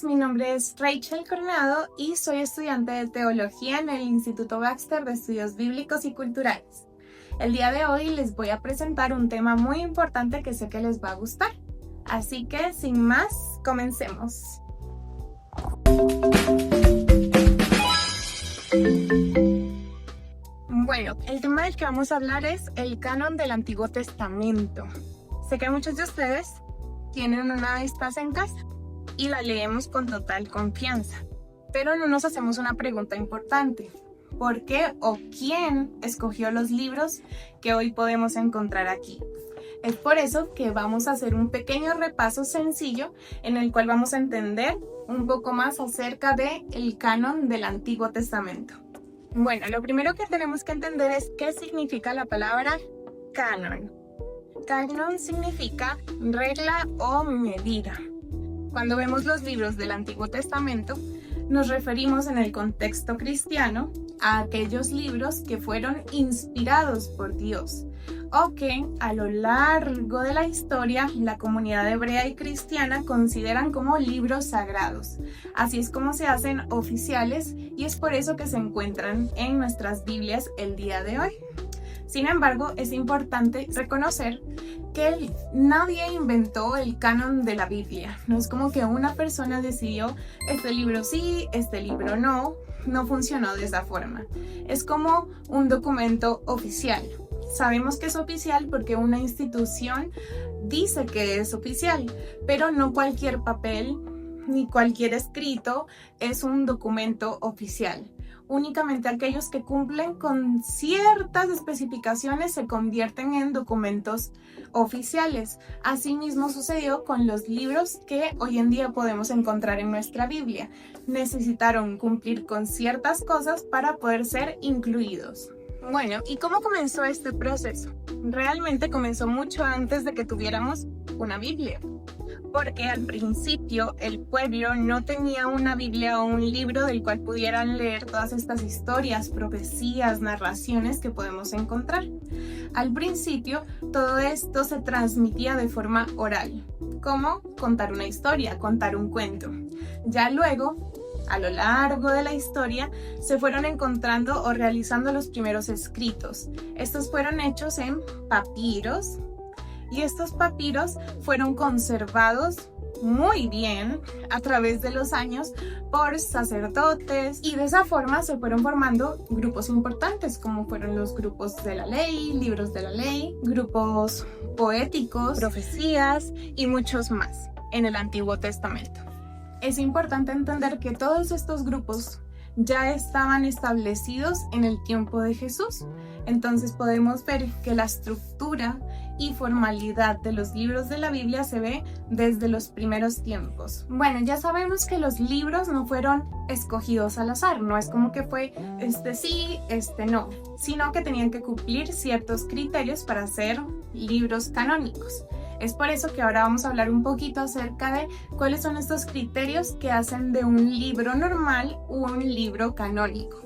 todos, mi nombre es Rachel Coronado y soy estudiante de Teología en el Instituto Baxter de Estudios Bíblicos y Culturales. El día de hoy les voy a presentar un tema muy importante que sé que les va a gustar. Así que, sin más, comencemos. Bueno, el tema del que vamos a hablar es el canon del Antiguo Testamento. Sé que muchos de ustedes tienen una de estas en casa y la leemos con total confianza, pero no nos hacemos una pregunta importante. ¿Por qué o quién escogió los libros que hoy podemos encontrar aquí? Es por eso que vamos a hacer un pequeño repaso sencillo en el cual vamos a entender un poco más acerca del canon del Antiguo Testamento. Bueno, lo primero que tenemos que entender es qué significa la palabra canon. Canon significa regla o medida. Cuando vemos los libros del Antiguo Testamento, nos referimos en el contexto cristiano a aquellos libros que fueron inspirados por Dios o que a lo largo de la historia la comunidad hebrea y cristiana consideran como libros sagrados. Así es como se hacen oficiales y es por eso que se encuentran en nuestras Biblias el día de hoy. Sin embargo, es importante reconocer que nadie inventó el canon de la Biblia. No es como que una persona decidió este libro sí, este libro no. No funcionó de esa forma. Es como un documento oficial. Sabemos que es oficial porque una institución dice que es oficial, pero no cualquier papel ni cualquier escrito es un documento oficial. Únicamente aquellos que cumplen con ciertas especificaciones se convierten en documentos oficiales. Asimismo sucedió con los libros que hoy en día podemos encontrar en nuestra Biblia. Necesitaron cumplir con ciertas cosas para poder ser incluidos. Bueno, ¿y cómo comenzó este proceso? Realmente comenzó mucho antes de que tuviéramos una Biblia. Porque al principio el pueblo no tenía una Biblia o un libro del cual pudieran leer todas estas historias, profecías, narraciones que podemos encontrar. Al principio todo esto se transmitía de forma oral, como contar una historia, contar un cuento. Ya luego, a lo largo de la historia, se fueron encontrando o realizando los primeros escritos. Estos fueron hechos en papiros. Y estos papiros fueron conservados muy bien a través de los años por sacerdotes y de esa forma se fueron formando grupos importantes como fueron los grupos de la ley, libros de la ley, grupos poéticos, profecías y muchos más en el Antiguo Testamento. Es importante entender que todos estos grupos ya estaban establecidos en el tiempo de Jesús. Entonces podemos ver que la estructura y formalidad de los libros de la Biblia se ve desde los primeros tiempos. Bueno, ya sabemos que los libros no fueron escogidos al azar, no es como que fue este sí, este no, sino que tenían que cumplir ciertos criterios para ser libros canónicos. Es por eso que ahora vamos a hablar un poquito acerca de cuáles son estos criterios que hacen de un libro normal un libro canónico.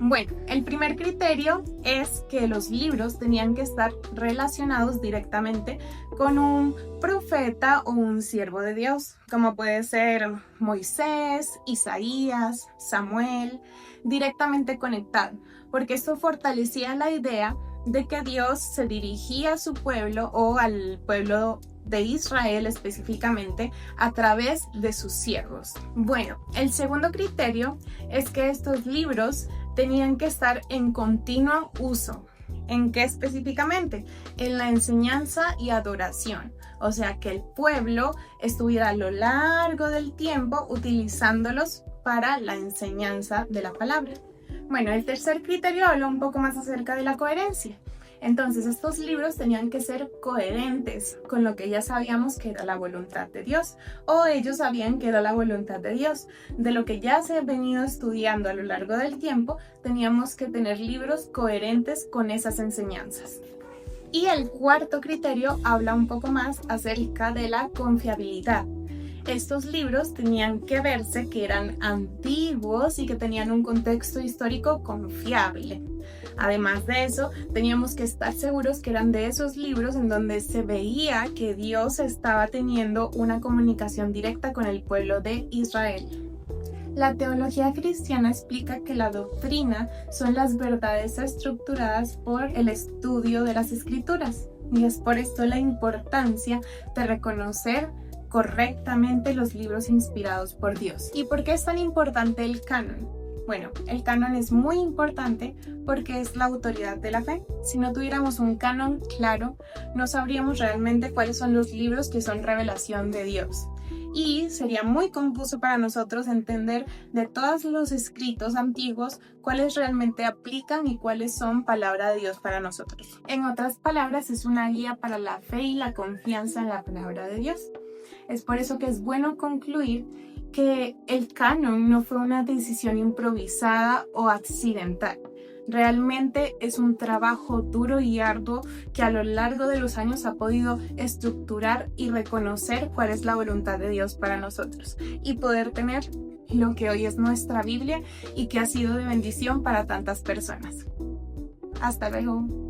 Bueno, el primer criterio es que los libros tenían que estar relacionados directamente con un profeta o un siervo de Dios, como puede ser Moisés, Isaías, Samuel, directamente conectado, porque esto fortalecía la idea de que Dios se dirigía a su pueblo o al pueblo de Israel específicamente a través de sus siervos. Bueno, el segundo criterio es que estos libros tenían que estar en continuo uso. ¿En qué específicamente? En la enseñanza y adoración. O sea, que el pueblo estuviera a lo largo del tiempo utilizándolos para la enseñanza de la palabra. Bueno, el tercer criterio habla un poco más acerca de la coherencia. Entonces, estos libros tenían que ser coherentes con lo que ya sabíamos que era la voluntad de Dios, o ellos sabían que era la voluntad de Dios. De lo que ya se ha venido estudiando a lo largo del tiempo, teníamos que tener libros coherentes con esas enseñanzas. Y el cuarto criterio habla un poco más acerca de la confiabilidad. Estos libros tenían que verse que eran antiguos y que tenían un contexto histórico confiable. Además de eso, teníamos que estar seguros que eran de esos libros en donde se veía que Dios estaba teniendo una comunicación directa con el pueblo de Israel. La teología cristiana explica que la doctrina son las verdades estructuradas por el estudio de las escrituras, y es por esto la importancia de reconocer correctamente los libros inspirados por Dios. ¿Y por qué es tan importante el canon? Bueno, el canon es muy importante porque es la autoridad de la fe. Si no tuviéramos un canon claro, no sabríamos realmente cuáles son los libros que son revelación de Dios. Y sería muy confuso para nosotros entender de todos los escritos antiguos cuáles realmente aplican y cuáles son palabra de Dios para nosotros. En otras palabras, es una guía para la fe y la confianza en la palabra de Dios. Es por eso que es bueno concluir que el canon no fue una decisión improvisada o accidental. Realmente es un trabajo duro y arduo que a lo largo de los años ha podido estructurar y reconocer cuál es la voluntad de Dios para nosotros y poder tener lo que hoy es nuestra Biblia y que ha sido de bendición para tantas personas. Hasta luego.